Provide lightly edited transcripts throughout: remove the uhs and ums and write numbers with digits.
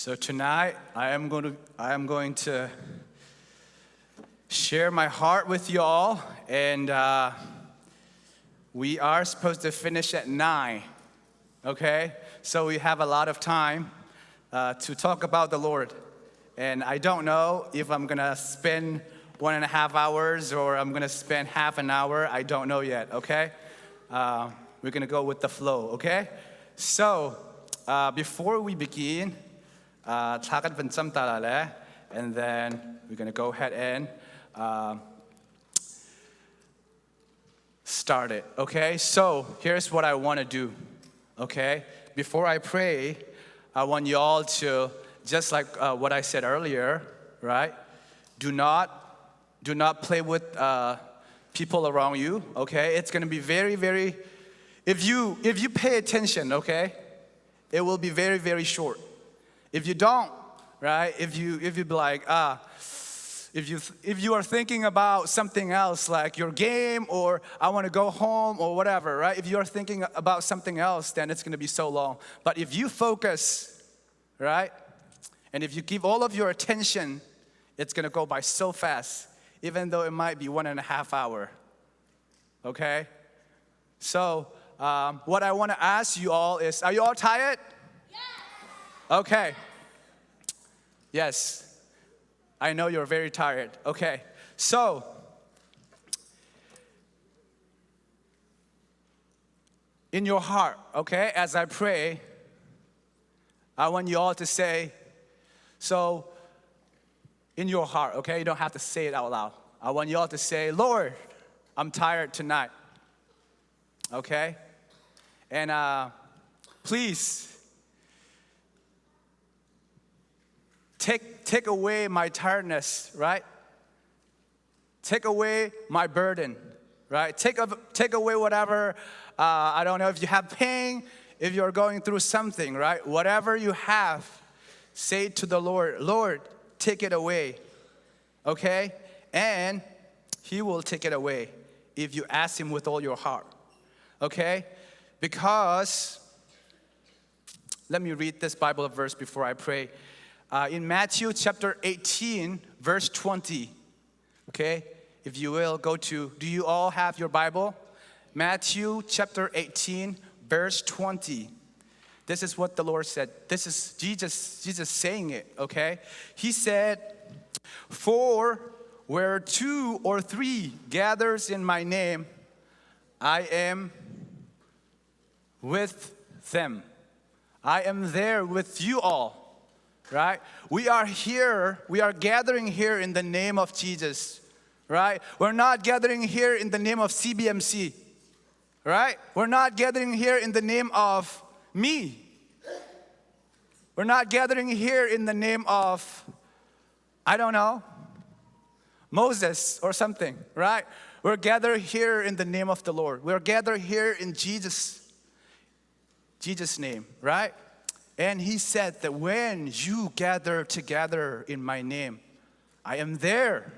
So tonight, I am going to share my heart with you all, and we are supposed to finish at 9, okay? So we have a lot of time to talk about the Lord, and I don't know if I'm gonna spend 1.5 hours or I'm gonna spend half an hour. I don't know yet, okay? We're gonna go with the flow, okay? So before we begin, and then we're gonna go ahead and start it, okay? So here's what I want to do, okay? Before I pray, I want you all to, just like what I said earlier, right? Do not play with people around you, okay? It's gonna be very, very. If you pay attention, okay, it will be very, very short. If you don't, right? If you be like, if you are thinking about something else, like your game, or I want to go home, or whatever, right? If you are thinking about something else, then it's going to be so long. But if you focus, right? And if you give all of your attention, it's going to go by so fast, even though it might be 1.5 hours. Okay? So, what I want to ask you all is, are you all tired? Okay. Yes. I know you're very tired. Okay. So, in your heart, okay, as I pray, I want you all to say, so, in your heart, okay, you don't have to say it out loud. I want you all to say, Lord, I'm tired tonight. Okay? And please, take away my tiredness, right? Take away my burden, right? Take away whatever, I don't know, if you have pain, if you're going through something, right? Whatever you have, say to the Lord, Lord, take it away, okay? And He will take it away if you ask Him with all your heart, okay? Because, let me read this Bible verse before I pray. In Matthew chapter 18, verse 20, okay? If you will, go to, do you all have your Bible? Matthew chapter 18, verse 20. This is what the Lord said. This is Jesus saying it, okay? He said, for where 2 or 3 gathers in my name, I am with them. I am there with you all. Right? We are here, we are gathering here in the name of Jesus, right? We're not gathering here in the name of CBMC, right? We're not gathering here in the name of me. We're not gathering here in the name of, I don't know, Moses or something, right? We're gathered here in the name of the Lord. We're gathered here in Jesus' name, right? And He said that when you gather together in my name, I am there.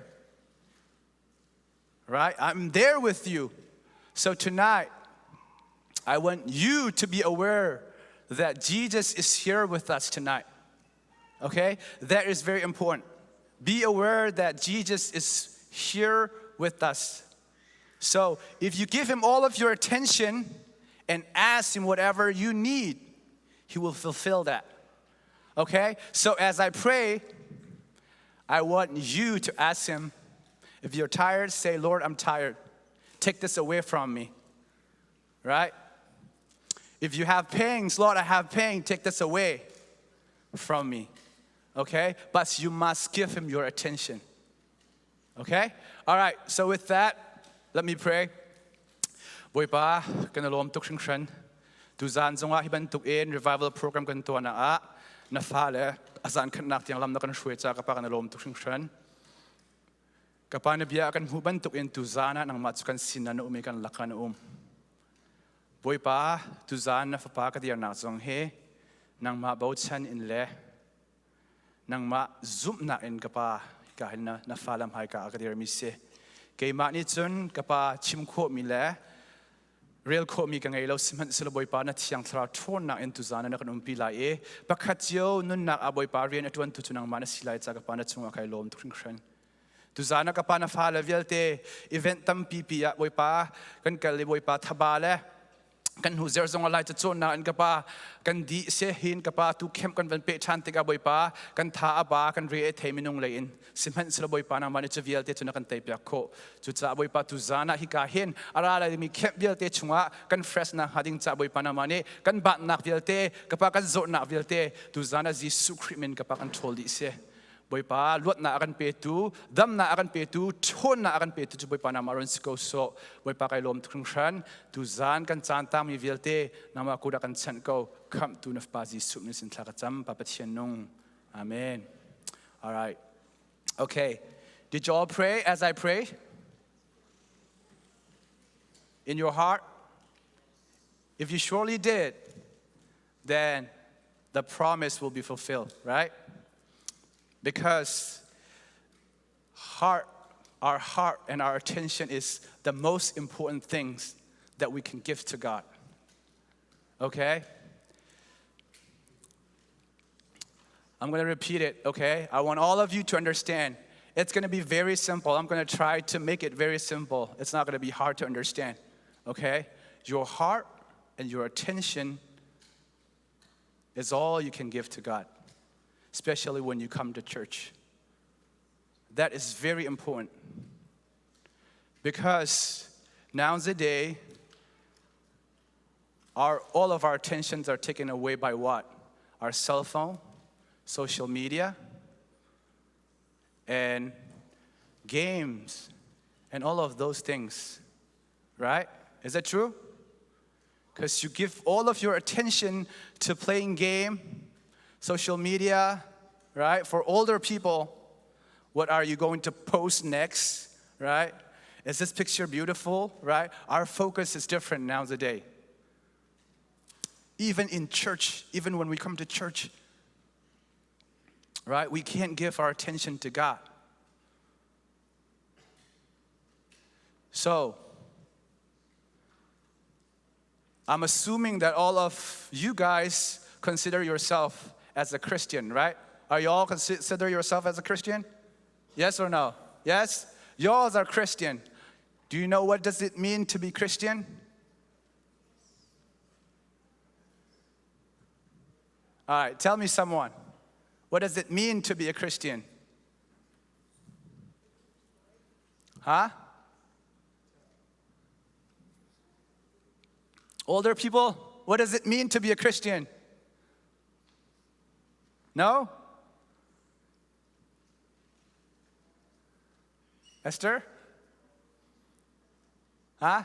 Right? I'm there with you. So tonight, I want you to be aware that Jesus is here with us tonight. Okay? That is very important. Be aware that Jesus is here with us. So if you give Him all of your attention and ask Him whatever you need, He will fulfill that. Okay? So as I pray, I want you to ask Him. If you're tired, say, Lord, I'm tired. Take this away from me. Right? If you have pains, Lord, I have pain. Take this away from me. Okay? But you must give Him your attention. Okay? All right. So with that, let me pray. Boy pa, kanalom tuk shing tu zan zonga hiban tuk in revival program kan to na fale azan kan nak tiang lam na kan shwe cha ka pa kan lom tuk shin ka pa na bia kan huban tuk in tu zana nang mat kan sinan umi kan lakan boy pa tu zan na fa pa ka dia na zong he nang ma bau chan in le nang ma zum na in ka pa ka hin na falam hai ka dia mi se ke ma ni chun ka pa chim kho mi le real ko mi ka ngai lo siman sila boy pa na thiang thra thon na entuzana na kanum pi lai e pakhatio nun na aboy pa rian atwan tu chunang mana silai cha ka pa na chunga kai lom thrin khran tuzana ka pa na fa la velte event tam pi pi ya boy pa kan kal boy pa thaba le kan hu zer zong alai chon na an ka pa kan di se hin ka pa tu khem kan van pe chan te ka boy pa kan tha aba kan re the minung le in siman sila boy pa na mani chvial te chuna kan te pya kho chu cha boy pa tu zana hi ka hin ara la mi khem vial te chunga kan fresh na hading cha boy pa na mani kan ba nak vial te ka pa kan zo na vial te tu zana jisu krimen ka pa kan thol di se boy pa luat na akan pe tu dam na akan pe tu thon na akan pe tu chu boy pa na maron sko so boy pa kai lom thung khan tu zan kan chan ta mi vial te na ma ku da kan chan ko kham tu na pa jisu ni sin thla ka cham pa pathian nong amen. All right. Okay, did you all pray as I pray? In your heart? If you surely did, then the promise will be fulfilled, right? Because our heart and our attention is the most important things that we can give to God. Okay? I'm going to repeat it, okay? I want all of you to understand. It's going to be very simple. I'm going to try to make it very simple. It's not going to be hard to understand, okay? Your heart and your attention is all you can give to God, especially when you come to church. That is very important because nowadays, all of our attentions are taken away by what? Our cell phone, social media, and games, and all of those things, right? Is that true? Because you give all of your attention to playing game, social media, right? For older people, what are you going to post next, right? Is this picture beautiful, right? Our focus is different nowadays. Even in church, even when we come to church, right? We can't give our attention to God. So, I'm assuming that all of you guys consider yourself as a Christian, right? Are you all consider yourself as a Christian? Yes or no? Yes? You all are Christian. Do you know what does it mean to be Christian? All right, tell me someone. What does it mean to be a Christian? Huh? Older people, what does it mean to be a Christian? No? Esther? Huh?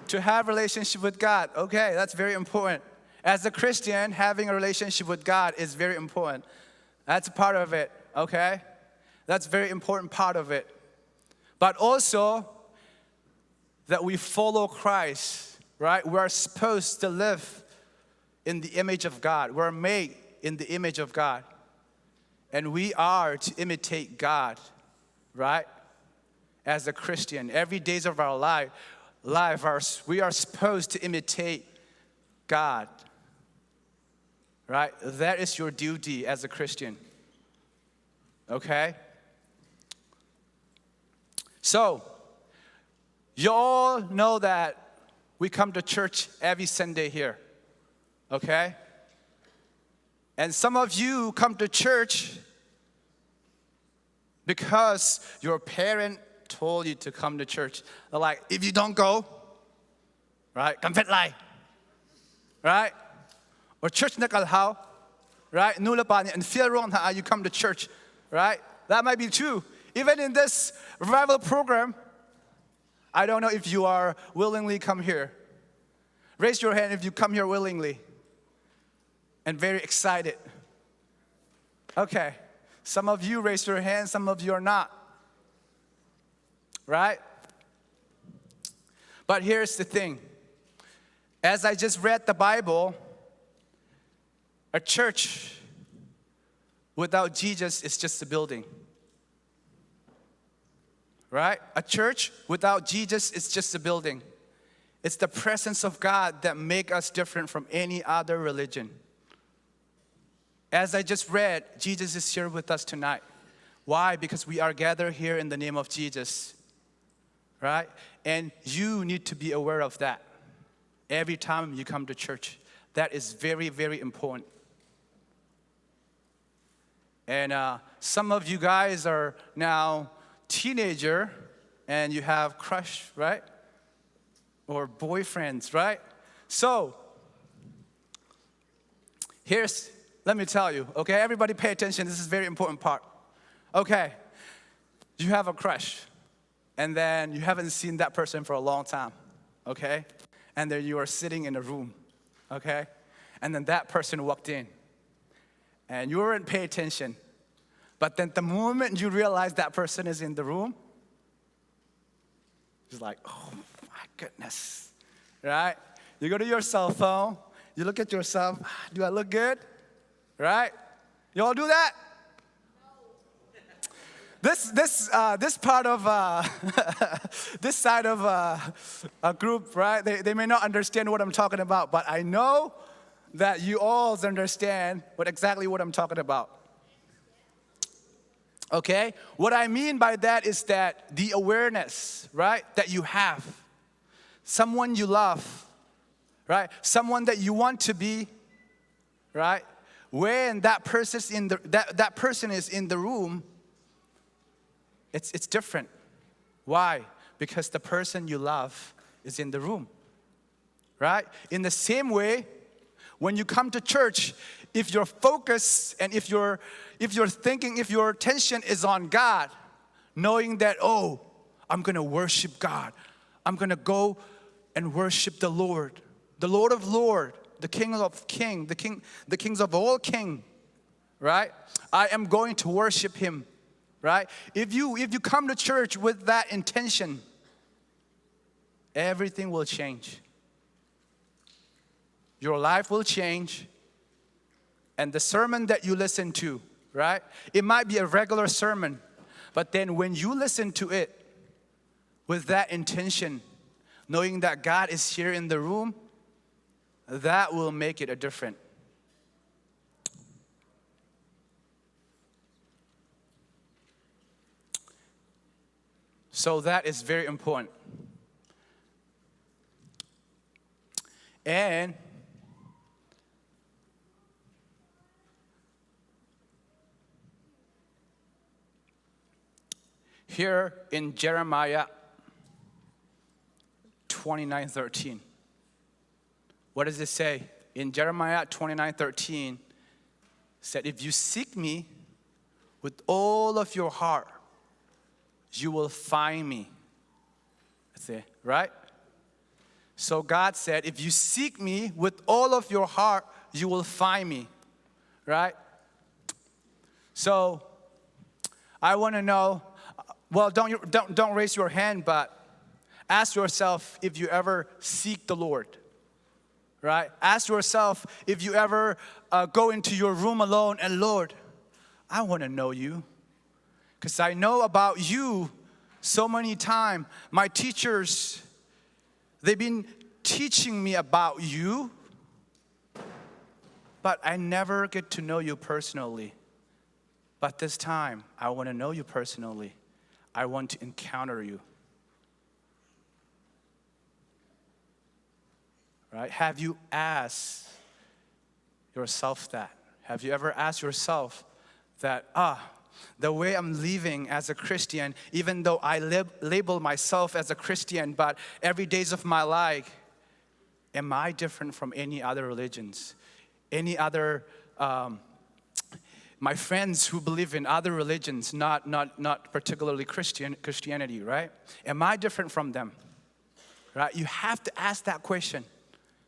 To have a relationship with God. Okay, that's very important. As a Christian, having a relationship with God is very important. That's a part of it, okay? That's a very important part of it. But also, that we follow Christ, right? We're supposed to live in the image of God. We're made in the image of God. And we are to imitate God, right? As a Christian, every days of our life, we are supposed to imitate God. Right? That is your duty as a Christian. Okay? So, you all know that we come to church every Sunday here. Okay? And some of you come to church because your parent told you to come to church. They're like, if you don't go, right? Come fit lai. Right? Or church nakal how, right? Nula pa and feel wrong how you come to church, right? That might be true. Even in this revival program, I don't know if you are willingly come here. Raise your hand if you come here willingly and very excited. Okay, some of you raise your hand, some of you are not, right? But here's the thing. As I just read the Bible, a church without Jesus is just a building. Right? A church without Jesus is just a building. It's the presence of God that make us different from any other religion. As I just read, Jesus is here with us tonight. Why? Because we are gathered here in the name of Jesus, right? And you need to be aware of that every time you come to church. That is very, very important. And some of you guys are now teenager and you have crush, right? Or boyfriends, right? So, let me tell you, okay? Everybody pay attention. This is a very important part. Okay, you have a crush, and then you haven't seen that person for a long time, okay? And then you are sitting in a room, okay? And then that person walked in, and you weren't paying attention. But then the moment you realize that person is in the room, it's like, oh my goodness, right? You go to your cell phone, you look at yourself, do I look good? Right? You all do that? This part of this side of a group, right? They may not understand what I'm talking about, but I know that you all understand exactly what I'm talking about. Okay? What I mean by that is that the awareness, right, that you have, someone you love, right, someone that you want to be, right? When that person is in the room, it's different. Why? Because the person you love is in the room, right? In the same way, when you come to church, if your focus and if your thinking, if your attention is on God, knowing that, oh, I'm gonna worship God, I'm gonna go and worship the Lord of Lords, the King of Kings, the kings of all kings, right? I am going to worship Him, right? If you come to church with that intention, everything will change. Your life will change, and the sermon that you listen to, right? It might be a regular sermon, but then when you listen to it with that intention, knowing that God is here in the room, that will make it a different. So that is very important. And here in Jeremiah 29:13. What does it say? In Jeremiah 29:13, said, if you seek me with all of your heart, you will find me. That's it, right? So God said, if you seek me with all of your heart, you will find me, right? So I want to know, well, don't raise your hand, but ask yourself if you ever seek the Lord. Right? Ask yourself if you ever go into your room alone and Lord, I want to know you. Because I know about you so many times. My teachers, they've been teaching me about you, but I never get to know you personally. But this time, I want to know you personally. I want to encounter you. Right? Have you asked yourself that? Have you ever asked yourself that, the way I'm living as a Christian, even though I label myself as a Christian, but every days of my life, am I different from any other religions? Any other, my friends who believe in other religions, not particularly Christianity, right? Am I different from them? Right? You have to ask that question.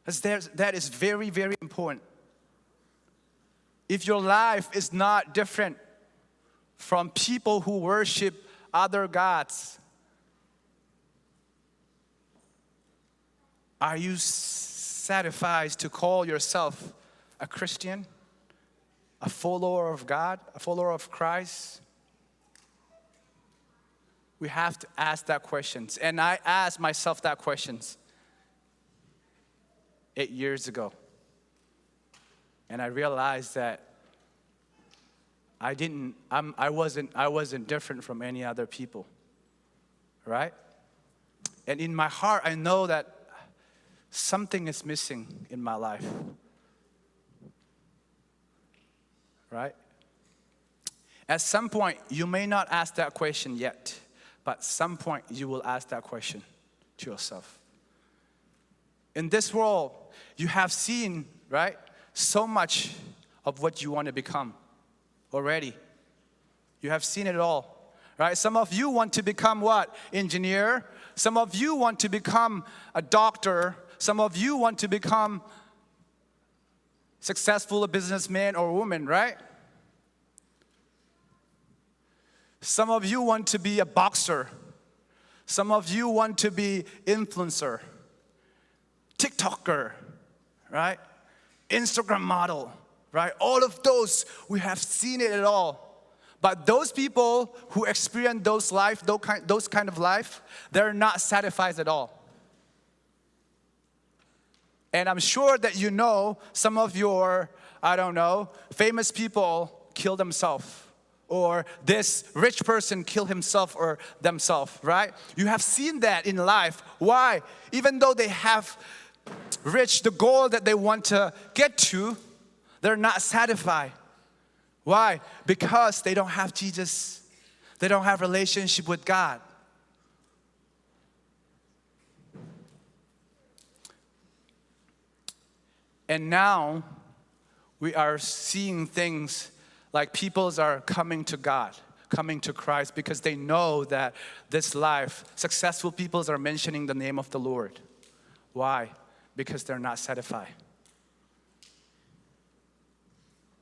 That is very, very important. If your life is not different from people who worship other gods, are you satisfied to call yourself a Christian, a follower of God, a follower of Christ? We have to ask that questions. And I ask myself that questions. 8 years ago. And I realized that I wasn't different from any other people, right? And in my heart, I know that something is missing in my life, right? At some point, you may not ask that question yet, but at some point, you will ask that question to yourself. In this world, you have seen, right, so much of what you want to become already. You have seen it all, right? Some of you want to become what? Engineer. Some of you want to become a doctor. Some of you want to become successful businessman or woman, right? Some of you want to be a boxer. Some of you want to be influencer, TikToker, right? Instagram model, right? All of those, we have seen it all. But those people who experience those kind of life, they're not satisfied at all. And I'm sure that you know some of your, famous people kill themselves. Or this rich person kill himself or themselves, right? You have seen that in life. Why? Even though they have reached the goal that they want to get to, they're not satisfied. Why? Because they don't have Jesus. They don't have relationship with God. And now we are seeing things like peoples are coming to God, coming to Christ because they know that this life, successful peoples are mentioning the name of the Lord. Why? Because they're not satisfied.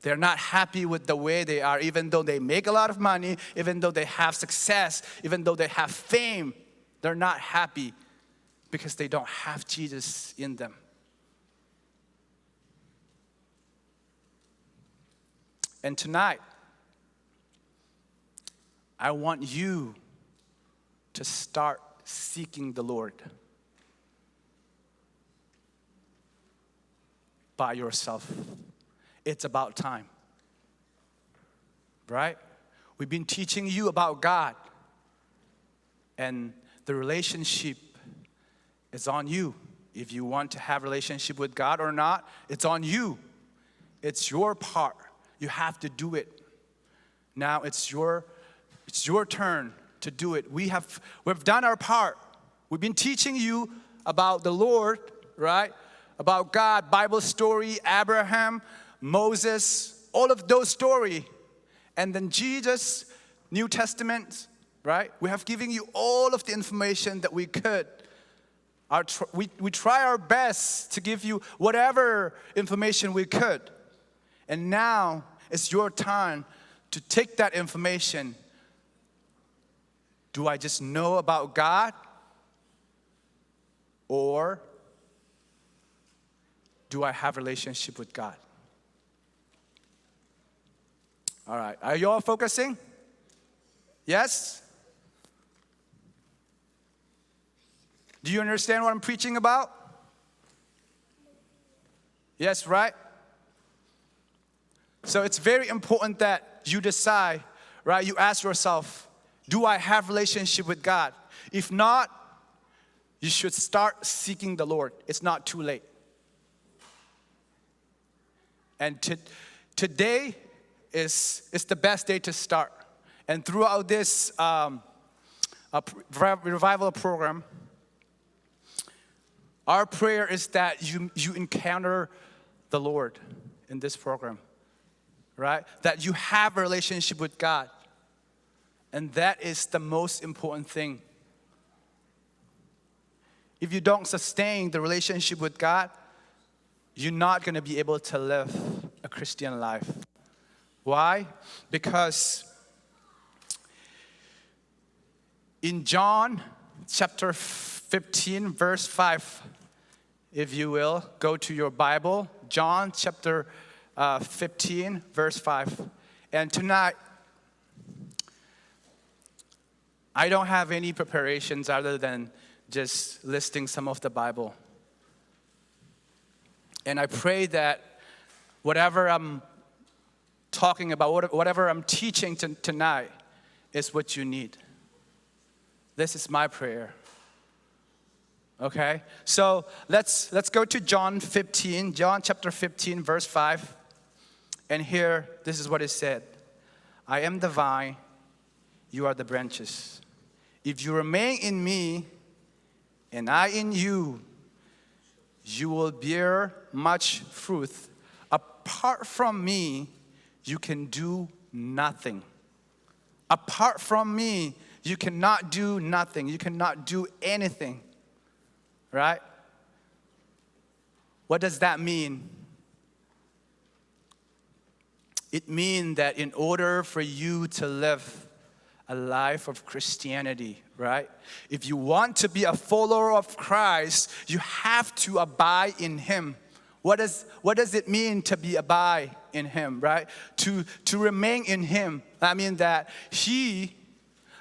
They're not happy with the way they are, even though they make a lot of money, even though they have success, even though they have fame. They're not happy because they don't have Jesus in them. And tonight, I want you to start seeking the Lord by yourself. It's about time, right? We've been teaching you about God, and the relationship is on you. If you want to have a relationship with God or not, it's on you. It's your part. You have to do it. Now it's your turn to do it. We've done our part. We've been teaching you about the Lord, right? About God, Bible story, Abraham, Moses, all of those stories. And then Jesus, New Testament, right? We have given you all of the information that we could. We try our best to give you whatever information we could. And now it's your time to take that information. Do I just know about God? Or do I have a relationship with God? All right, are you all focusing? Yes? Do you understand what I'm preaching about? Yes, right? So it's very important that you decide, right? You ask yourself, do I have a relationship with God? If not, you should start seeking the Lord. It's not too late. And today is the best day to start. And throughout this revival program, our prayer is that you encounter the Lord in this program. Right? That you have a relationship with God. And that is the most important thing. If you don't sustain the relationship with God, you're not going to be able to live a Christian life. Why? Because in John chapter 15, verse 5, if you will, go to your Bible. John chapter 15, verse 5. And tonight, I don't have any preparations other than just listing some of the Bible. And I pray that whatever I'm talking about, whatever I'm teaching tonight is what you need. This is my prayer. Okay? So let's go to John 15, John chapter 15, verse 5. And here, this is what it said. I am the vine, you are the branches. If you remain in me, and I in you, you will bear much fruit. Apart from me, you can do nothing. Apart from me, you cannot do nothing. You cannot do anything. Right? What does that mean? It means that in order for you to live a life of Christianity, right? If you want to be a follower of Christ, you have to abide in Him. What does it mean to be abide in Him, right? To remain in Him. I mean that He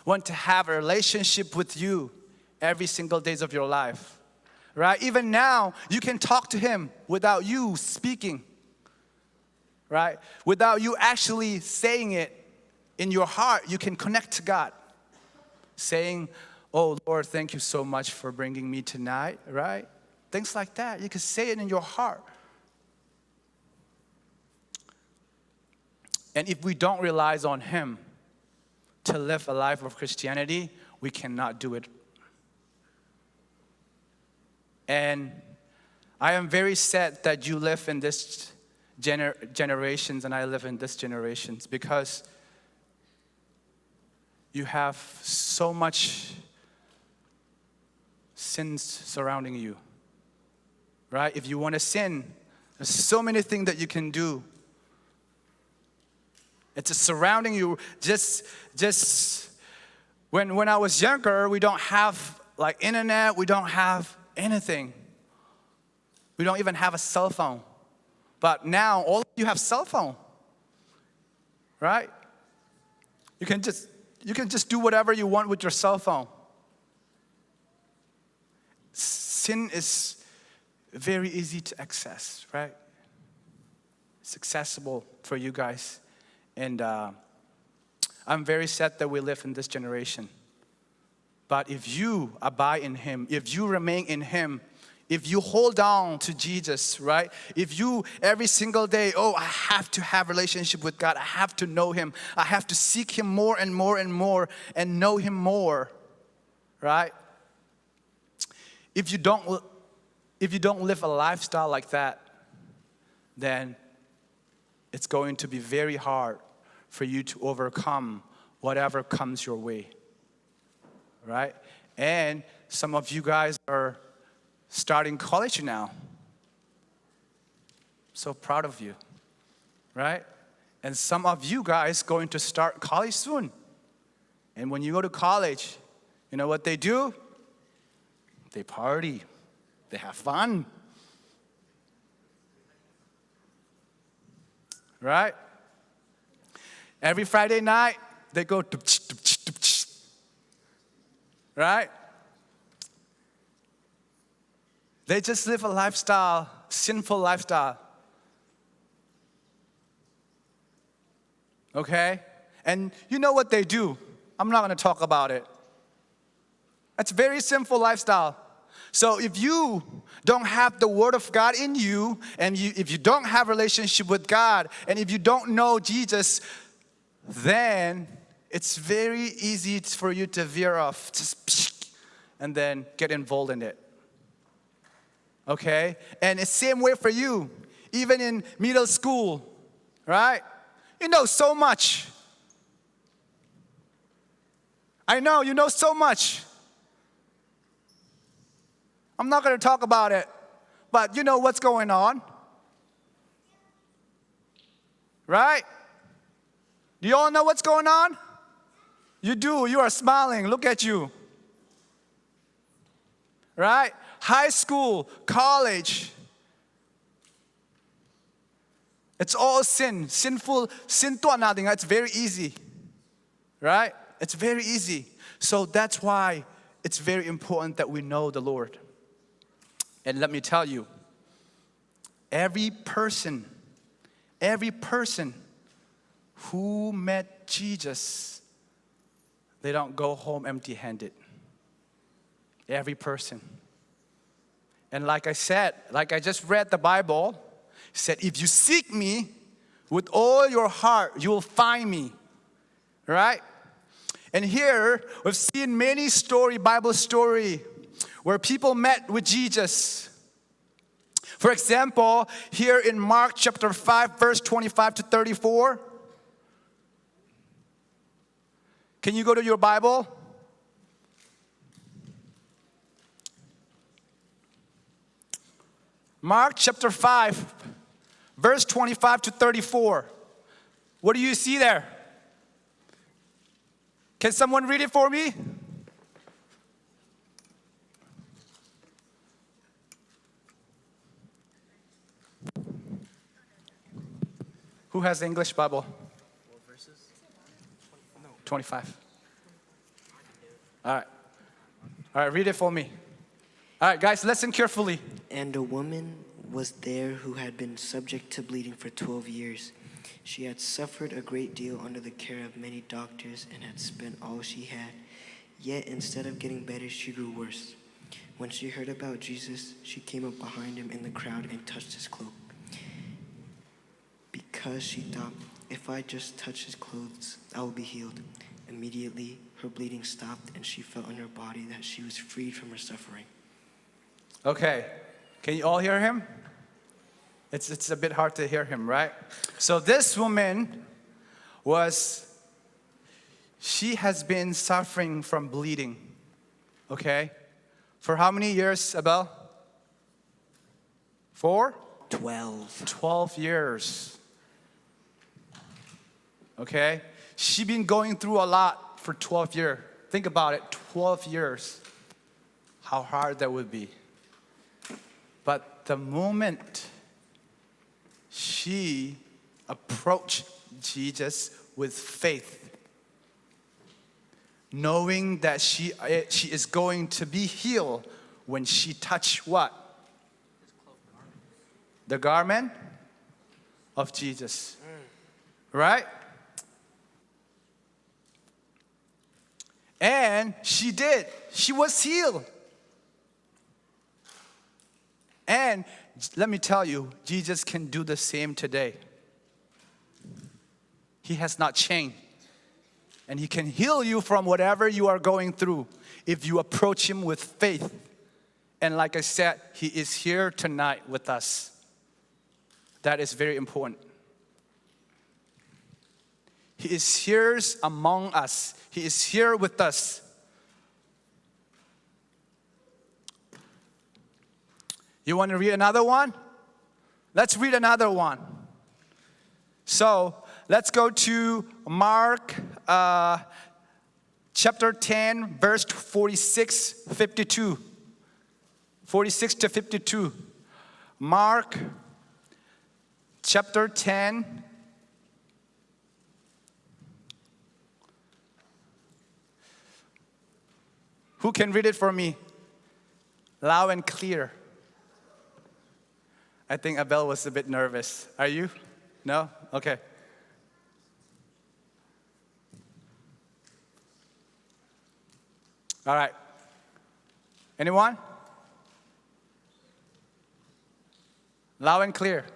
wants to have a relationship with you every single days of your life, right? Even now, you can talk to Him without you speaking, right? Without you actually saying it in your heart, you can connect to God. Saying, oh Lord, thank you so much for bringing me tonight, right? Things like that. You can say it in your heart. And if we don't rely on Him to live a life of Christianity, we cannot do it. And I am very sad that you live in this generations and I live in this generations, because you have so much sins surrounding you, right? If you want to sin, there's so many things that you can do. It's just surrounding you. Just when I was younger, we don't have like internet, we don't have anything. We don't even have a cell phone. But now all of you have cell phone, right? You can just do whatever you want with your cell phone. Sin is very easy to access, right? It's accessible for you guys. And I'm very sad that we live in this generation. But if you abide in Him, if you remain in Him, if you hold on to Jesus, right? If you every single day, I have to have a relationship with God. I have to know Him. I have to seek Him more and more and more and know Him more, right? If you don't live a lifestyle like that, then it's going to be very hard for you to overcome whatever comes your way, right? And some of you guys are starting college now. So proud of you, right? And some of you guys going to start college soon. And when you go to college, you know what they do? They party. They have fun. Right? Every Friday night, they go to right? They just live a lifestyle, sinful lifestyle. Okay? And you know what they do? I'm not going to talk about it. It's a very sinful lifestyle. So if you don't have the Word of God in you, and if you don't have a relationship with God, and if you don't know Jesus, then it's very easy for you to veer off, and then get involved in it. Okay? And it's the same way for you, even in middle school, right? You know so much. I know, you know so much. I'm not going to talk about it, but you know what's going on. Right? Do you all know what's going on? You do. You are smiling. Look at you. Right? High school, college. It's all sin. Sinful. Sin tuan natin. It's very easy. Right? It's very easy. So that's why it's very important that we know the Lord. And let me tell you, every person who met Jesus, they don't go home empty-handed. Every person. And like I said, like I just read the Bible, it said, if you seek me with all your heart, you will find me. Right? And here, we've seen many Bible story, where people met with Jesus. For example, here in Mark chapter 5, verse 25 to 34. Can you go to your Bible? Mark chapter 5, verse 25 to 34. What do you see there? Can someone read it for me? Who has the English Bible? What verses? 25. All right, read it for me. All right, guys, listen carefully. And a woman was there who had been subject to bleeding for 12 years. She had suffered a great deal under the care of many doctors and had spent all she had. Yet instead of getting better, she grew worse. When she heard about Jesus, she came up behind him in the crowd and touched his cloak. Because she thought, if I just touch his clothes, I will be healed. Immediately, her bleeding stopped, and she felt in her body that she was freed from her suffering. Okay, can you all hear him? It's a bit hard to hear him, right? So this woman she has been suffering from bleeding, okay? For how many years, Abel? 4? 12. 12 years. Okay? She's been going through a lot for 12 years. Think about it, 12 years. How hard that would be. But the moment she approached Jesus with faith, knowing that she is going to be healed when she touched what? The garment of Jesus. Right? And she did. She was healed. And let me tell you, Jesus can do the same today. He has not changed. And he can heal you from whatever you are going through if you approach him with faith. And like I said, he is here tonight with us. That is very important. He is here among us. He is here with us. You want to read another one? Let's read another one. So, let's go to Mark chapter 10, verse 46, 52. 46 to 52. Mark chapter 10. Who can read it for me? Loud and clear. I think Abel was a bit nervous. Are you? No? Okay. All right. Anyone? Loud and clear.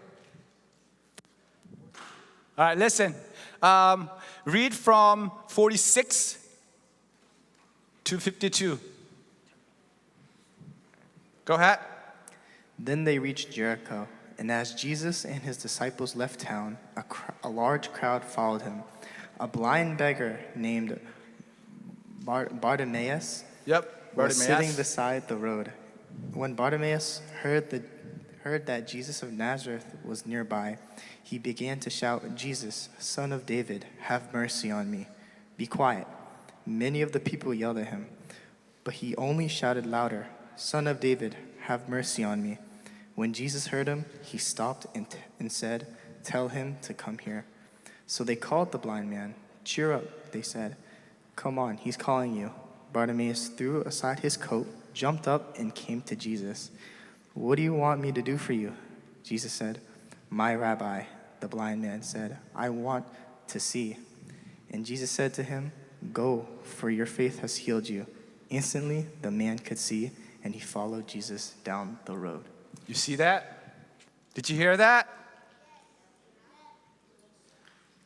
All right, listen. Read from 46 to 52. Go ahead. Then they reached Jericho, and as Jesus and his disciples left town, a large crowd followed him. A blind beggar named Bartimaeus was sitting beside the road. When Bartimaeus heard that Jesus of Nazareth was nearby, he began to shout, "Jesus, Son of David, have mercy on me." "Be quiet." Many of the people yelled at him, but he only shouted louder, "Son of David, have mercy on me." When Jesus heard him, he stopped and said, "Tell him to come here." So they called the blind man. "Cheer up," they said. "Come on, he's calling you." Bartimaeus threw aside his coat, jumped up, and came to Jesus. "What do you want me to do for you?" Jesus said, "My Rabbi." The blind man said, "I want to see." And Jesus said to him, "Go, for your faith has healed you." Instantly, the man could see, and he followed Jesus down the road. You see that? Did you hear that?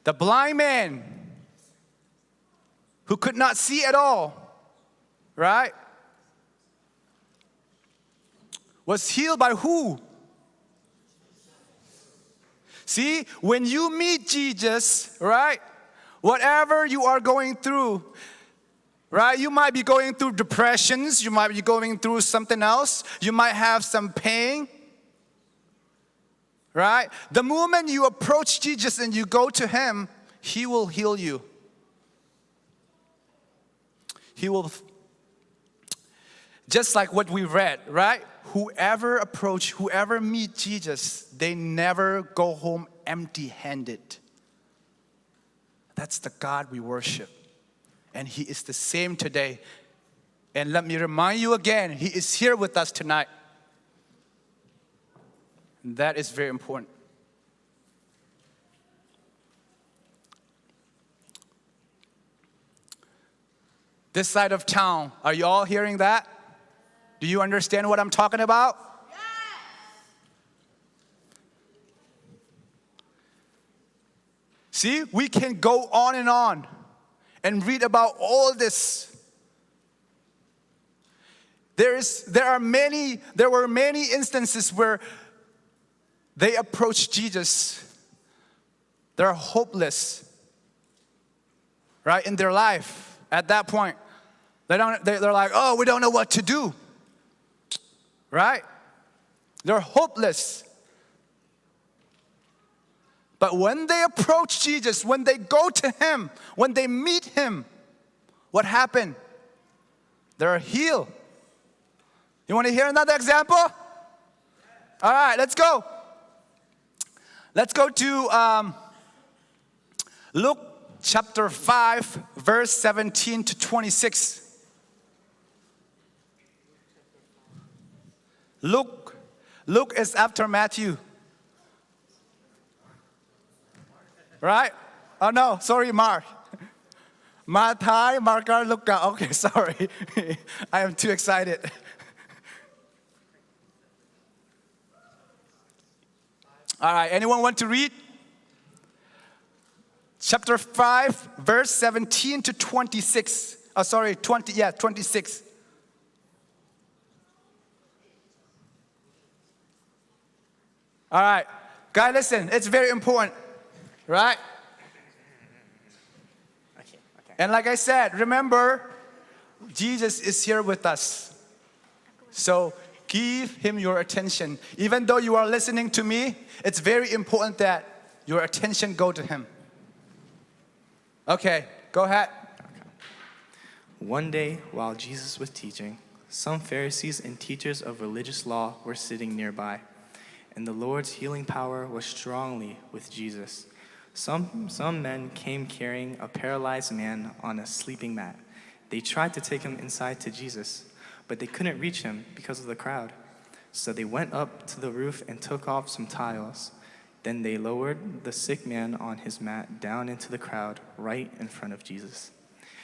The blind man who could not see at all, right? Was healed by who? See, when you meet Jesus, right? Whatever you are going through, right? You might be going through depressions, you might be going through something else, you might have some pain, right? The moment you approach Jesus and you go to Him, He will heal you. He will, just like what we read, right? Whoever meet Jesus, they never go home empty-handed. That's the God we worship. And He is the same today. And let me remind you again, He is here with us tonight. And that is very important. This side of town, are you all hearing that? Do you understand what I'm talking about? Yes. See, we can go on and read about all this. There were many instances where they approached Jesus. They're hopeless, right, in their life at that point. They're like, oh, we don't know what to do. Right? They're hopeless. But when they approach Jesus, when they go to Him, when they meet Him, what happened? They're healed. You want to hear another example? All right, let's go. Let's go to Luke chapter 5, verse 17 to 26. Luke is after Matthew. Right? Oh no, sorry, Mark. Matthew, Mark, Luca. Okay, sorry. I am too excited. All right, anyone want to read? Chapter 5, verse 17 to 26. 26. All right, guys, listen, it's very important, right? Okay. And like I said, remember, Jesus is here with us. So give Him your attention. Even though you are listening to me, it's very important that your attention go to Him. Okay, go ahead. One day, while Jesus was teaching, some Pharisees and teachers of religious law were sitting nearby, and the Lord's healing power was strongly with Jesus. Some men came carrying a paralyzed man on a sleeping mat. They tried to take him inside to Jesus, but they couldn't reach him because of the crowd. So they went up to the roof and took off some tiles. Then they lowered the sick man on his mat down into the crowd right in front of Jesus.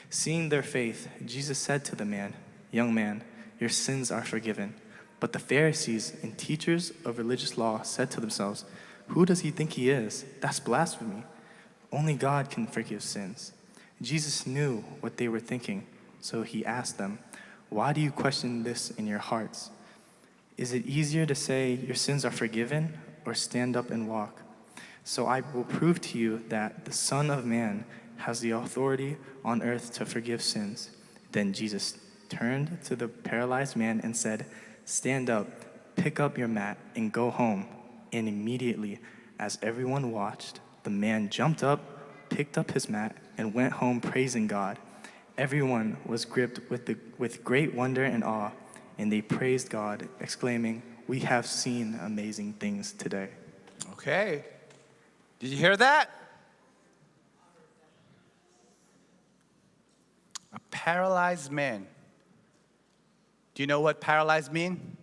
Seeing their faith, Jesus said to the man, "Young man, your sins are forgiven." But the Pharisees and teachers of religious law said to themselves, "Who does he think he is? That's blasphemy. Only God can forgive sins." Jesus knew what they were thinking, so He asked them, "Why do you question this in your hearts? Is it easier to say your sins are forgiven or stand up and walk? So I will prove to you that the Son of Man has the authority on earth to forgive sins." Then Jesus turned to the paralyzed man and said, "Stand up, pick up your mat, and go home." And immediately, as everyone watched, the man jumped up, picked up his mat, and went home praising God. Everyone was gripped with great wonder and awe, and they praised God, exclaiming, "We have seen amazing things today." Okay. Did you hear that? A paralyzed man. Do you know what paralyzed mean?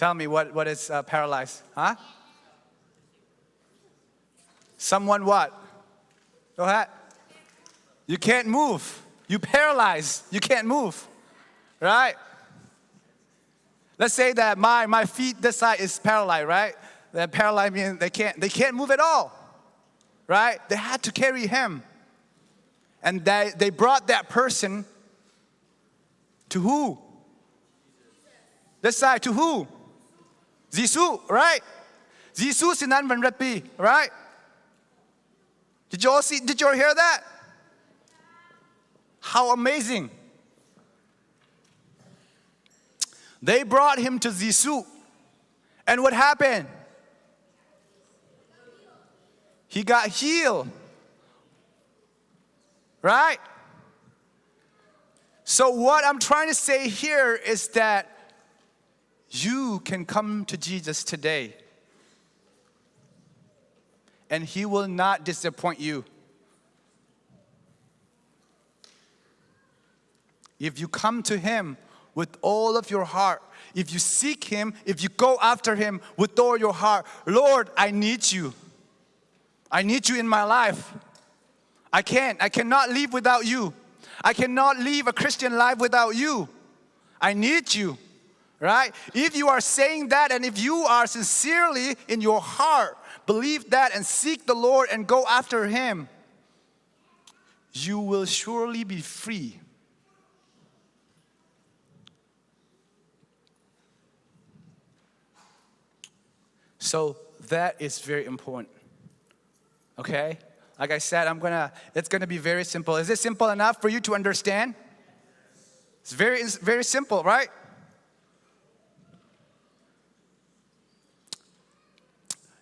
Tell me what is paralyzed? Huh? Someone what? Go ahead. You can't move. You paralyzed. You can't move. Right? Let's say that my feet this side is paralyzed, right? That paralyzed means they can't move at all. Right? They had to carry him. And they brought that person to who? This side to who? Jesus, right? Jesus sin nan van rapi, right? Did you all hear that? How amazing. They brought him to Jesus. And what happened? He got healed. Right? So what I'm trying to say here is that you can come to Jesus today, and he will not disappoint you. If you come to him with all of your heart, if you seek him, if you go after him with all your heart, Lord, I need you. I need you in my life. I cannot live without you. I cannot live a Christian life without you. I need you, right? If you are saying that, and if you are sincerely in your heart, believe that and seek the Lord and go after him, you will surely be free. So that is very important. Okay? Like I said, it's gonna be very simple. Is it simple enough for you to understand? It's very simple, right?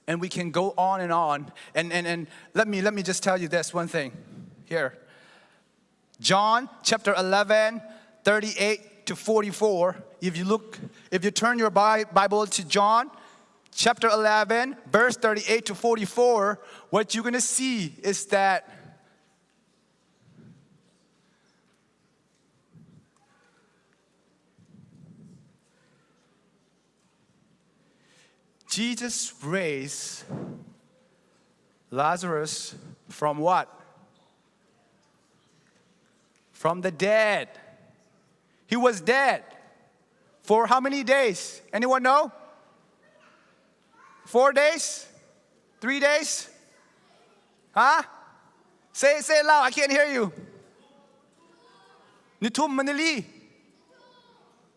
And we can go on and on. And let me just tell you this one thing here. John chapter 11, 38 to 44. If you turn your Bible to John chapter 11, verse 38 to 44, what you're going to see is that Jesus raised Lazarus from what? From the dead. He was dead for how many days? Anyone know? 4 days? 3 days? Huh? Say it loud. I can't hear you. Nitum manili.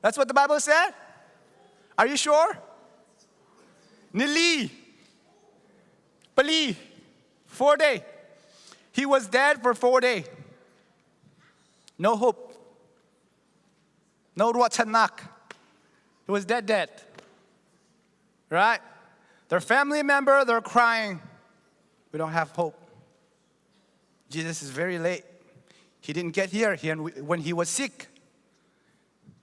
That's what the Bible said? Are you sure? Nili. Pali. 4 days. He was dead for 4 days. No hope. No ruachanak. He was dead. Right? Their family member, they're crying. We don't have hope. Jesus is very late. He didn't get here when he was sick.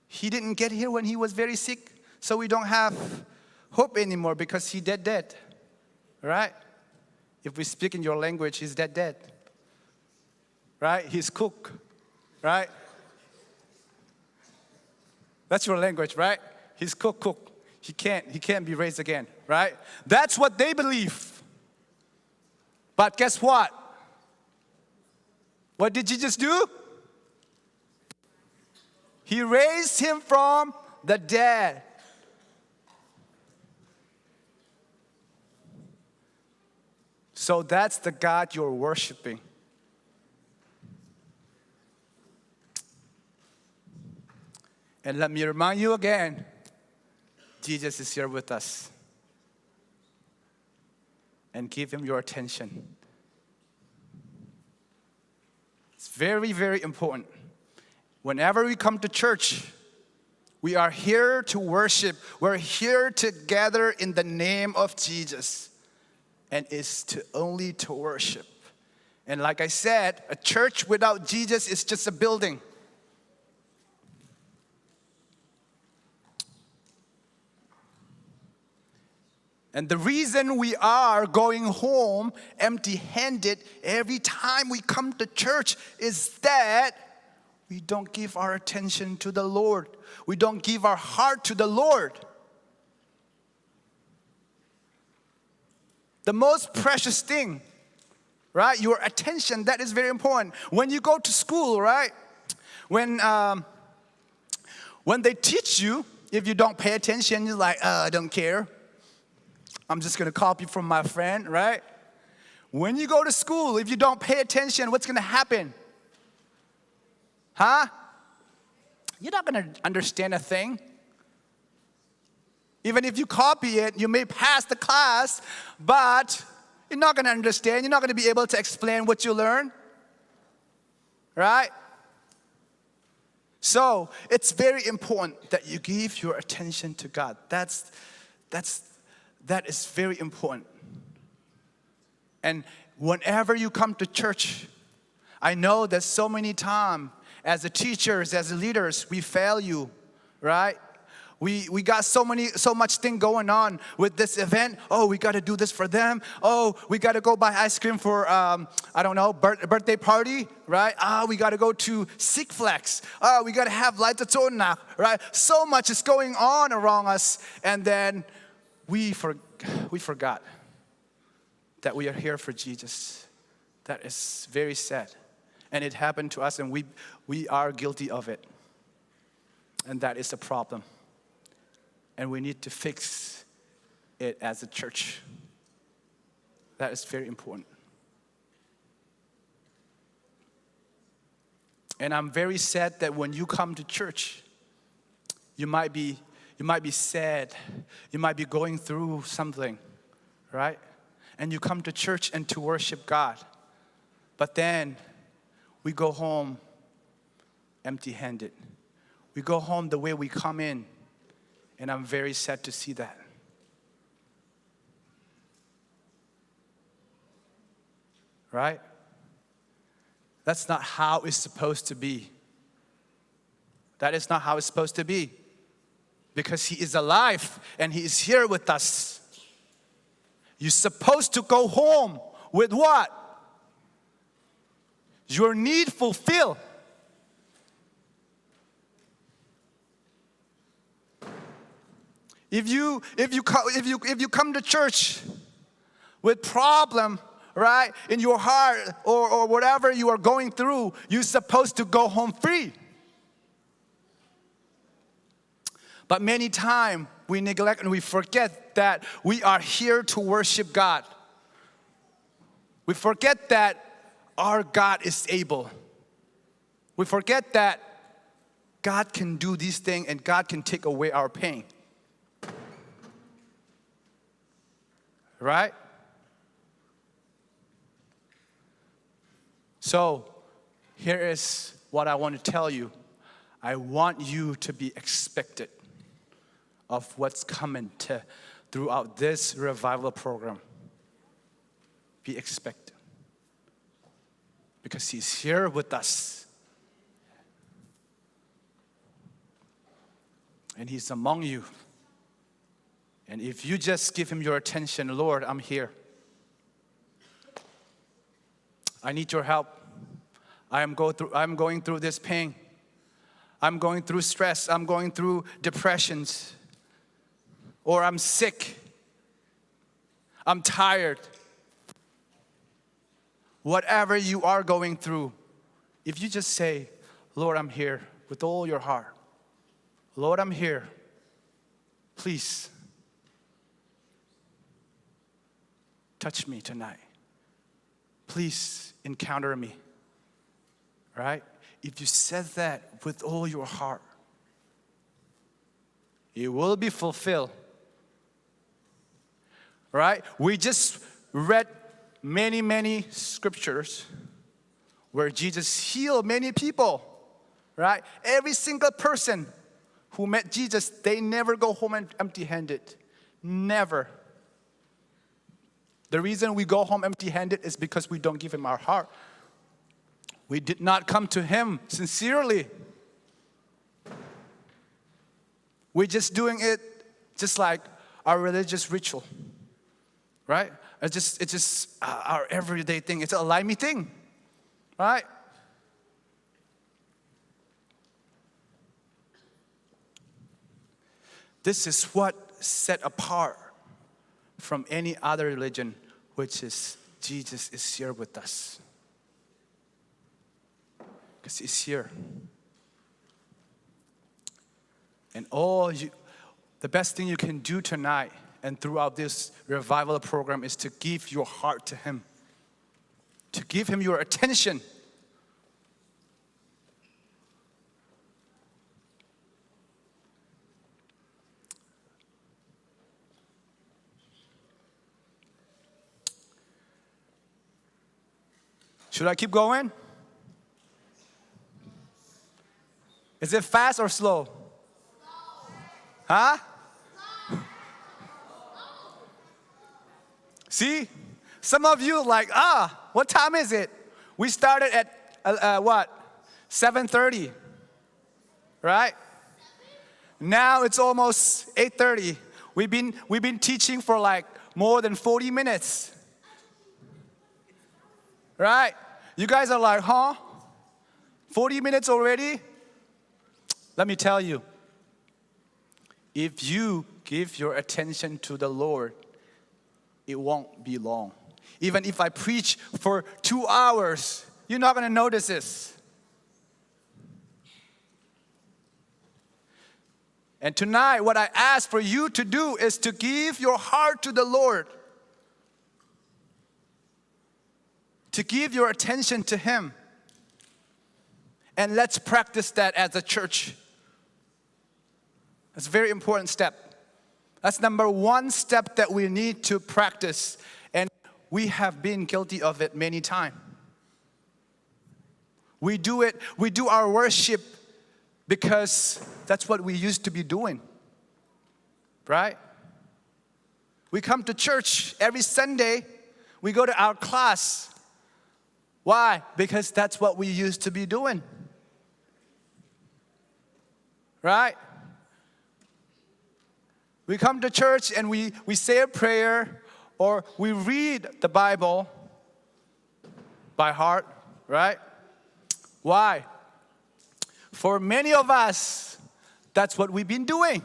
He didn't get here when he was very sick. So we don't have hope anymore because he dead. Right? If we speak in your language, he's dead. Right? He's cook. Right? That's your language, right? He's cook. He can't be raised again, right? That's what they believe. But guess what? What did Jesus do? He raised him from the dead. So that's the God you're worshiping. And let me remind you again, Jesus is here with us. And give him your attention. It's very, very important. Whenever we come to church, we are here to worship. We're here to gather in the name of Jesus. And it's only to worship. And like I said, a church without Jesus is just a building. And the reason we are going home empty-handed every time we come to church is that we don't give our attention to the Lord. We don't give our heart to the Lord. The most precious thing, right? Your attention, that is very important. When you go to school, right? When they teach you, if you don't pay attention, you're like, I don't care. I'm just gonna copy from my friend, right? When you go to school, if you don't pay attention, what's gonna happen? Huh? You're not gonna understand a thing. Even if you copy it, you may pass the class, but you're not gonna understand. You're not gonna be able to explain what you learn, right? So it's very important that you give your attention to God. That is very important. And whenever you come to church, I know that so many times as the teachers, as the leaders, we fail you, right? We got so much thing going on with this event. Oh, we got to do this for them. Oh, we got to go buy ice cream for, birthday party, right? We got to go to Six Flags. We got to have lights at Zonak, right? So much is going on around us. And then we forgot that we are here for Jesus. That is very sad. And it happened to us, and we are guilty of it. And that is the problem. And we need to fix it as a church. That is very important. And I'm very sad that when you come to church, you might be sad. You might be going through something, right? And you come to church and to worship God. But then we go home empty-handed. We go home the way we come in. And I'm very sad to see that. Right? That's not how it's supposed to be. That is not how it's supposed to be. Because He is alive and He is here with us. You're supposed to go home with what? Your need fulfilled. If you come to church with problem, right, in your heart or whatever you are going through, you're supposed to go home free. But many times we neglect and we forget that we are here to worship God. We forget that our God is able. We forget that God can do these things and God can take away our pain. Right? So, here is what I want to tell you. I want you to be expected of what's coming throughout this revival program. Be expected. Because He's here with us. And He's among you. And if you just give Him your attention, Lord, I'm here. I need your help. I'm going through this pain. I'm going through stress. I'm going through depressions. Or I'm sick. I'm tired. Whatever you are going through, if you just say, Lord, I'm here with all your heart. Lord, I'm here. Please touch me tonight. Please encounter me. Right? If you said that with all your heart, it will be fulfilled. Right? We just read many scriptures where Jesus healed many people. Right? Every single person who met Jesus, they never go home empty-handed. Never. The reason we go home empty-handed is because we don't give Him our heart. We did not come to Him sincerely. We're just doing it just like our religious ritual, right? It's just our everyday thing. It's a limey thing, right? This is what set apart from any other religion which is Jesus is here with us. Because He's here. And the best thing you can do tonight and throughout this revival program is to give your heart to Him. To give Him your attention. Should I keep going? Is it fast or slow? Huh? See? Some of you like, what time is it? We started at what? 7:30. Right? Now it's almost 8:30. We've been teaching for like more than 40 minutes. Right? You guys are like, 40 minutes already? Let me tell you, if you give your attention to the Lord, it won't be long. Even if I preach for 2 hours, you're not going to notice this. And tonight, what I ask for you to do is to give your heart to the Lord. To give your attention to Him. And let's practice that as a church. That's a very important step. That's number one step that we need to practice. And we have been guilty of it many times. We do our worship because that's what we used to be doing. Right? We come to church every Sunday. We go to our class. Why? Because that's what we used to be doing. Right? We come to church and we say a prayer or we read the Bible by heart, right? Why? For many of us, that's what we've been doing.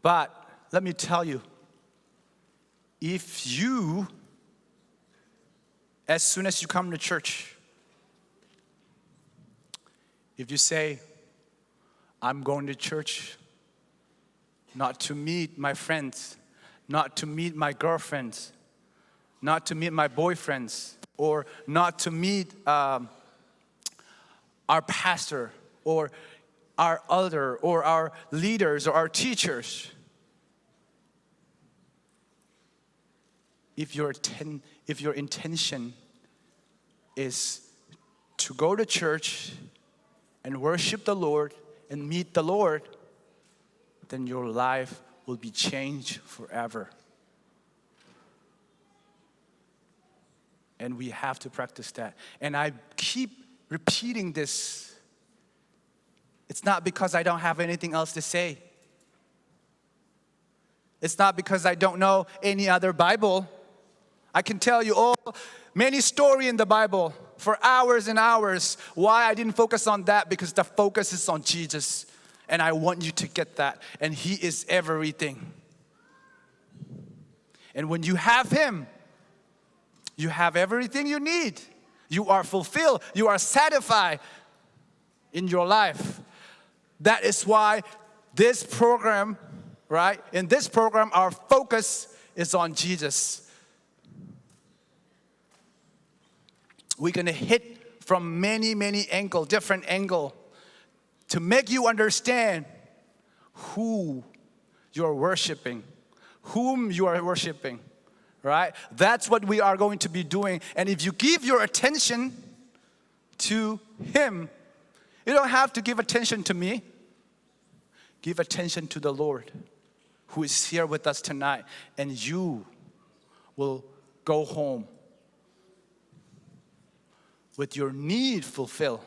But let me tell you, if you, as soon as you come to church, if you say, I'm going to church not to meet my friends, not to meet my girlfriends, not to meet my boyfriends, or not to meet our pastor, or our elder, or our leaders, or our teachers. If your intention is to go to church and worship the Lord and meet the Lord, then your life will be changed forever. And we have to practice that. And I keep repeating this. It's not because I don't have anything else to say. It's not because I don't know any other Bible. I can tell you many stories in the Bible for hours and hours. Why I didn't focus on that? Because the focus is on Jesus. And I want you to get that. And He is everything. And when you have Him, you have everything you need. You are fulfilled. You are satisfied in your life. That is why this program, right? In this program, our focus is on Jesus. We're going to hit from many angles, different angles, to make you understand who you're worshiping, whom you are worshiping, right? That's what we are going to be doing. And if you give your attention to Him, you don't have to give attention to me. Give attention to the Lord who is here with us tonight, and you will go home with your need fulfilled.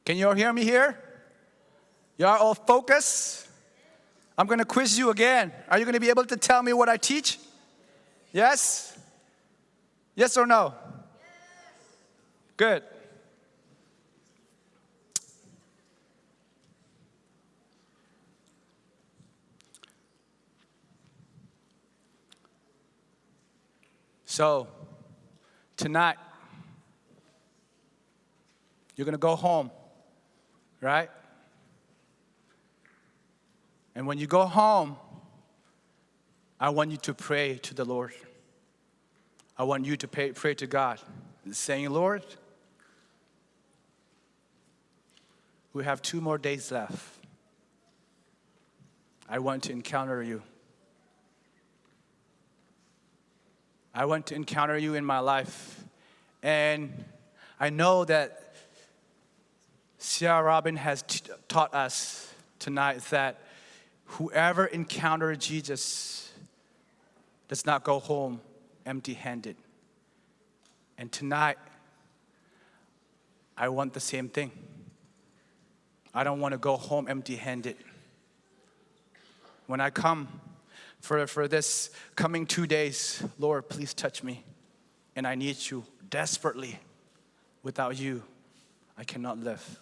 Can you all hear me here? You are all focused? I'm going to quiz you again. Are you going to be able to tell me what I teach? Yes? Yes or no? Good. So, tonight, you're going to go home, right? And when you go home, I want you to pray to the Lord. I want you to pray to God, saying, Lord, we have 2 more days left. I want to encounter you. I want to encounter you in my life. And I know that Sierra Robin has taught us tonight that whoever encounters Jesus does not go home empty-handed. And tonight, I want the same thing. I don't want to go home empty-handed. When I come for this coming 2 days, Lord, please touch me. And I need you desperately. Without you, I cannot live.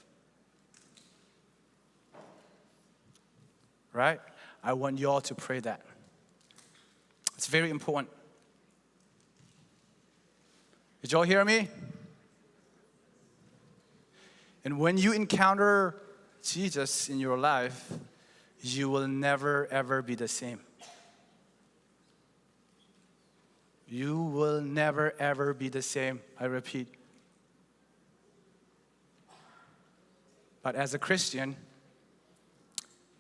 Right? I want you all to pray that. It's very important. Did you all hear me? And when you encounter Jesus in your life, you will never ever be the same. You will never ever be the same, I repeat. But as a Christian,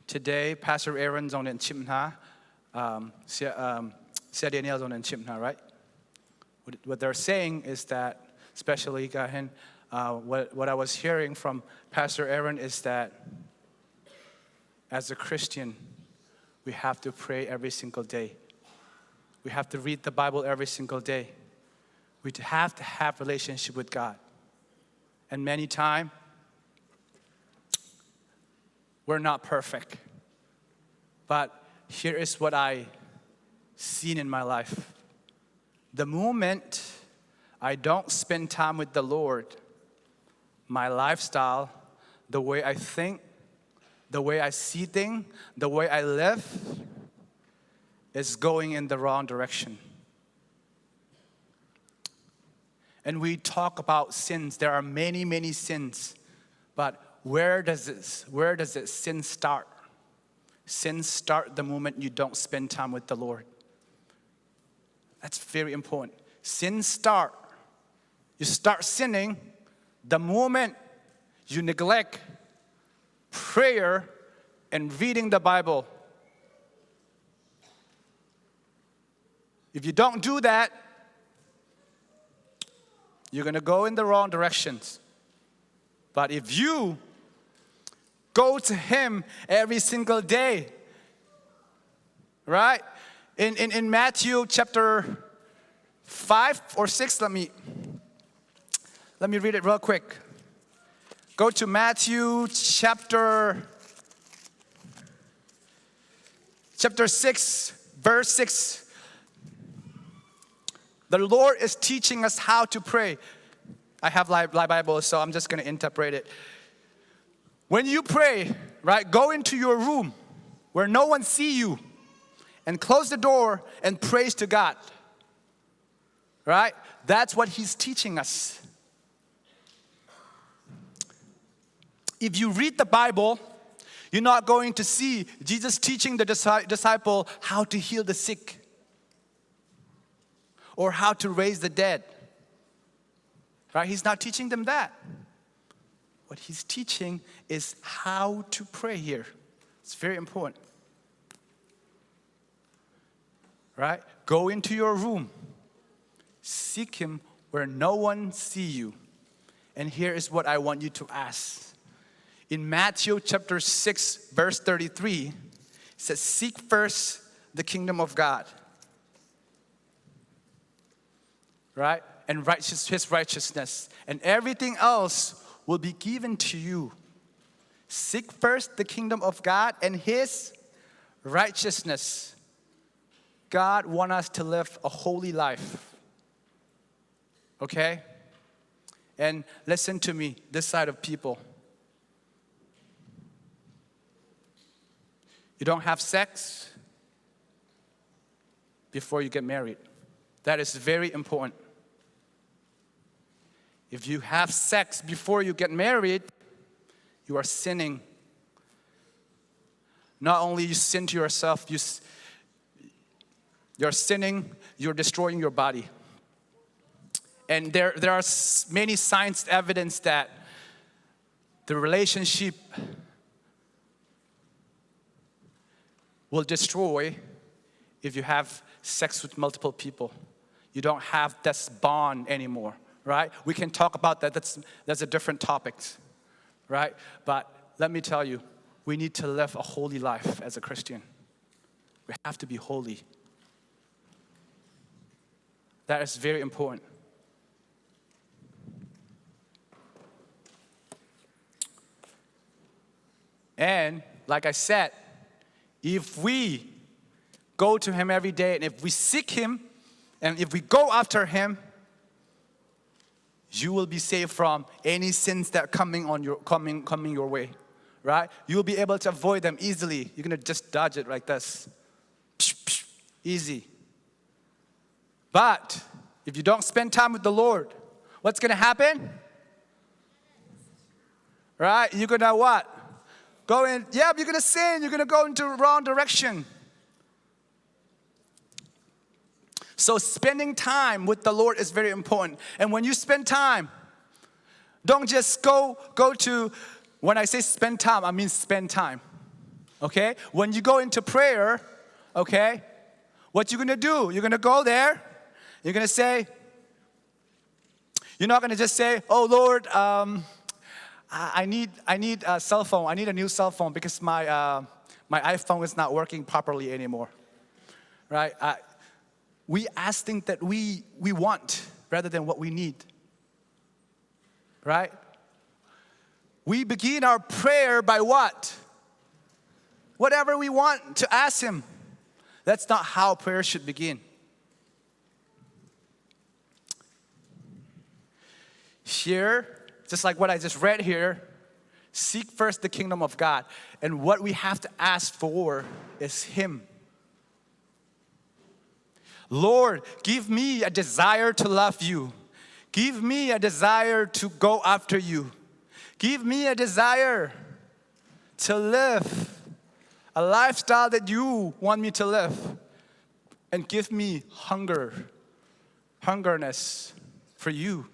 today, Pastor Aaron's on in Chimna, Sia Daniel's on in Chimna, right? What they're saying is that, especially Gahin, what I was hearing from Pastor Aaron is that as a Christian, we have to pray every single day. We have to read the Bible every single day. We have to have relationship with God. And many times, we're not perfect. But here is what I seen in my life. The moment I don't spend time with the Lord, my lifestyle, the way I think, the way I see things, the way I live, is going in the wrong direction. And we talk about sins. There are many, many sins. But where does it sin start? Sin start the moment you don't spend time with the Lord. That's very important. Sin start. You start sinning the moment you neglect prayer and reading the Bible. If you don't do that, you're going to go in the wrong directions. But if you go to Him every single day, right? In Matthew chapter 5 or 6, let me read it real quick. Go to Matthew chapter 6, verse 6. The Lord is teaching us how to pray. I have live Bible, so I'm just going to interpret it. When you pray, right, go into your room where no one see you and close the door and praise to God. Right? That's what He's teaching us. If you read the Bible, you're not going to see Jesus teaching the disciple how to heal the sick or how to raise the dead. Right? He's not teaching them that. What He's teaching is how to pray here. It's very important. Right? Go into your room. Seek Him where no one see you. And here is what I want you to ask. In Matthew chapter 6, verse 33, it says, seek first the kingdom of God. Right? And His righteousness. And everything else will be given to you. Seek first the kingdom of God and His righteousness. God wants us to live a holy life. Okay? And listen to me, this side of people. You don't have sex before you get married. That is very important. If you have sex before you get married, you are sinning. Not only you sin to yourself, you're sinning, you're destroying your body. And there are many science evidence that the relationship will destroy if you have sex with multiple people. You don't have this bond anymore, right? We can talk about that. That's a different topic, right? But let me tell you, we need to live a holy life as a Christian. We have to be holy. That is very important. And like I said, if we go to Him every day and if we seek Him and if we go after Him, you will be saved from any sins that are coming your way, right? You'll be able to avoid them easily. You're gonna just dodge it like this, easy. But if you don't spend time with the Lord, what's gonna happen? Right? You're gonna what? You're gonna sin. You're gonna go into the wrong direction. So spending time with the Lord is very important. And when you spend time, don't just go to, when I say spend time, I mean spend time. Okay? When you go into prayer, okay, what you're gonna do, you're gonna go there, you're gonna say, you're not gonna just say, oh Lord, I need a cell phone. I need a new cell phone because my iPhone is not working properly anymore, right? We ask things that we want rather than what we need, right? We begin our prayer by what? Whatever we want to ask Him. That's not how prayer should begin. Here, just like what I just read here, seek first the kingdom of God. And what we have to ask for is Him. Lord, give me a desire to love You. Give me a desire to go after You. Give me a desire to live a lifestyle that You want me to live. And give me hungerness for You.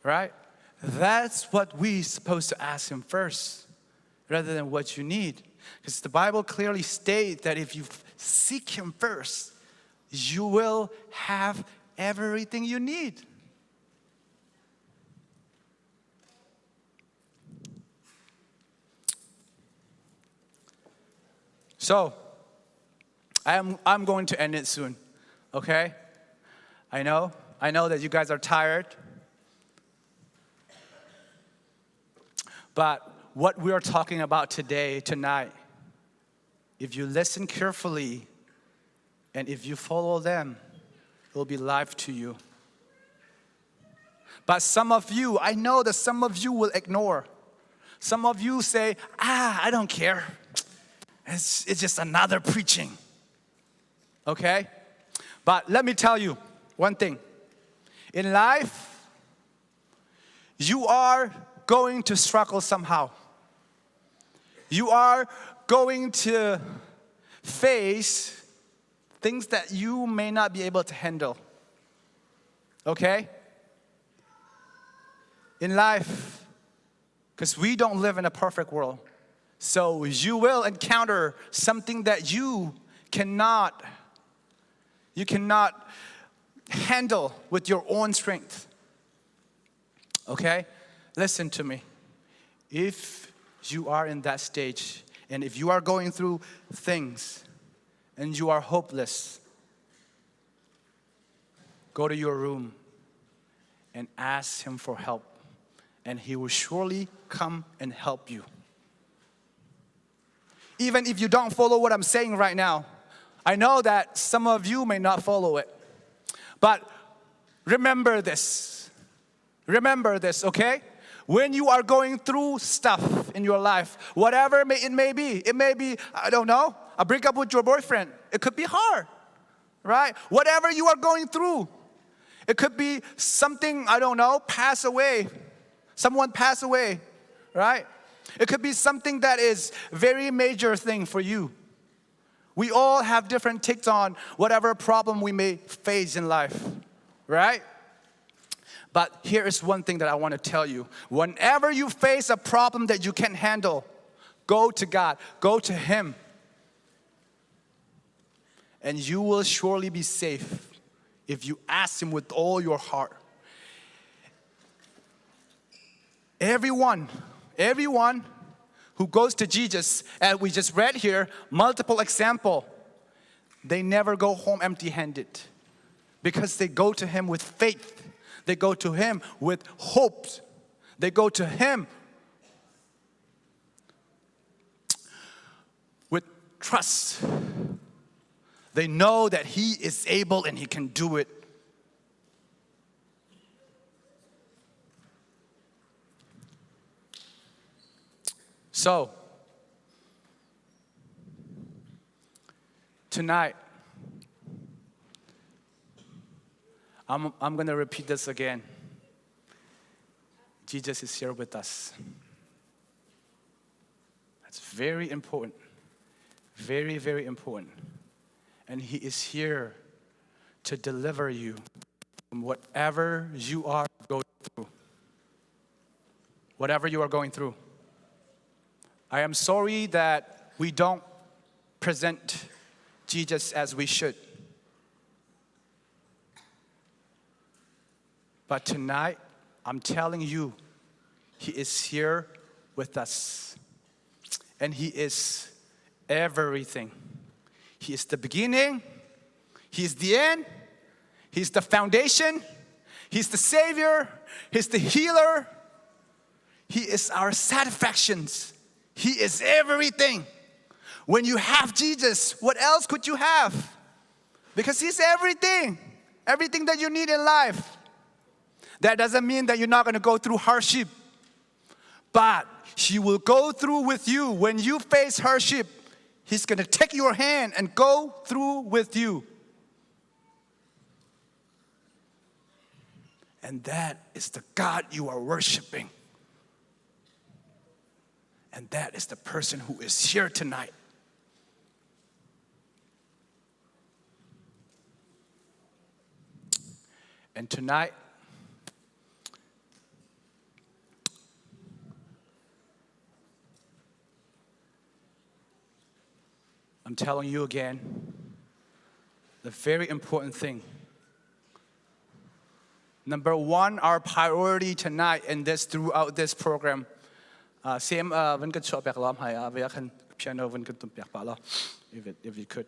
Right? That's what we're supposed to ask Him first, rather than what you need. Because the Bible clearly states that if you seek Him first, you will have everything you need. So, I'm going to end it soon, okay? I know that you guys are tired. But what we are talking about tonight, if you listen carefully and if you follow them, it will be life to you. But some of you, I know that some of you will ignore. Some of you say, I don't care. It's just another preaching. Okay? But let me tell you one thing. In life, you are going to struggle somehow. You are going to face things that you may not be able to handle. Okay? In life, because we don't live in a perfect world. So you will encounter something that you cannot handle with your own strength. Okay? Listen to me. If you are in that stage, and if you are going through things, and you are hopeless, go to your room and ask Him for help, and He will surely come and help you. Even if you don't follow what I'm saying right now, I know that some of you may not follow it, but remember this. Remember this, okay? When you are going through stuff in your life, whatever it may be, I don't know, a breakup with your boyfriend, it could be hard. right? Whatever you are going through. It could be something, I don't know, pass away. Someone pass away, right? It could be something that is very major thing for you. We all have different takes on whatever problem we may face in life, right? But here is one thing that I want to tell you. Whenever you face a problem that you can't handle, go to God, go to Him. And you will surely be safe if you ask Him with all your heart. Everyone who goes to Jesus, as we just read here, multiple example, they never go home empty-handed because they go to Him with faith. They go to Him with hopes. They go to Him with trust. They know that He is able and He can do it. So, tonight, I'm going to repeat this again. Jesus is here with us. That's very important. Very, very important. And He is here to deliver you from whatever you are going through. Whatever you are going through. I am sorry that we don't present Jesus as we should. But tonight, I'm telling you, He is here with us. And He is everything. He is the beginning. He is the end. He's the foundation. He's the Savior. He's the healer. He is our satisfactions. He is everything. When you have Jesus, what else could you have? Because He's everything. Everything that you need in life. That doesn't mean that you're not going to go through hardship. But He will go through with you. When you face hardship, He's going to take your hand and go through with you. And that is the God you are worshiping. And that is the person who is here tonight. And tonight, I'm telling you again, the very important thing. Number one, our priority tonight and throughout this program. Same when could show back lam hai we can piano when could back pala if you could.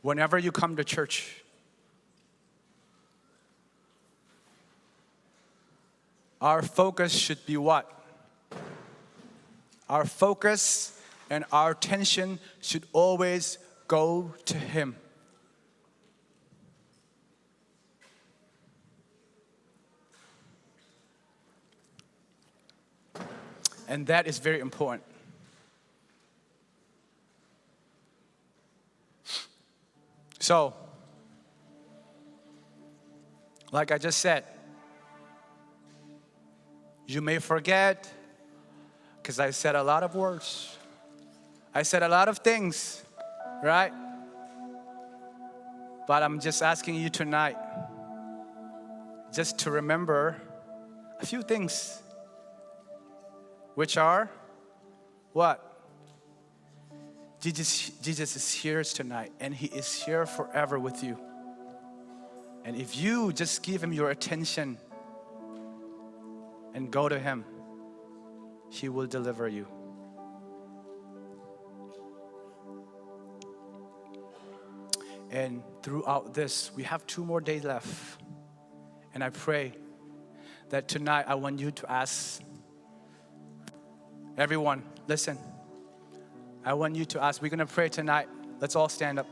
Whenever you come to church, our focus should be what? Our focus and our attention should always go to Him. And that is very important. So, like I just said, you may forget, because I said a lot of words. I said a lot of things, right? But I'm just asking you tonight, just to remember a few things. Which are, what? Jesus is here tonight, and He is here forever with you. And if you just give Him your attention and go to Him, He will deliver you. And throughout this, we have 2 more days left. And I pray that tonight I want you to ask everyone, listen. I want you to ask. We're going to pray tonight. Let's all stand up.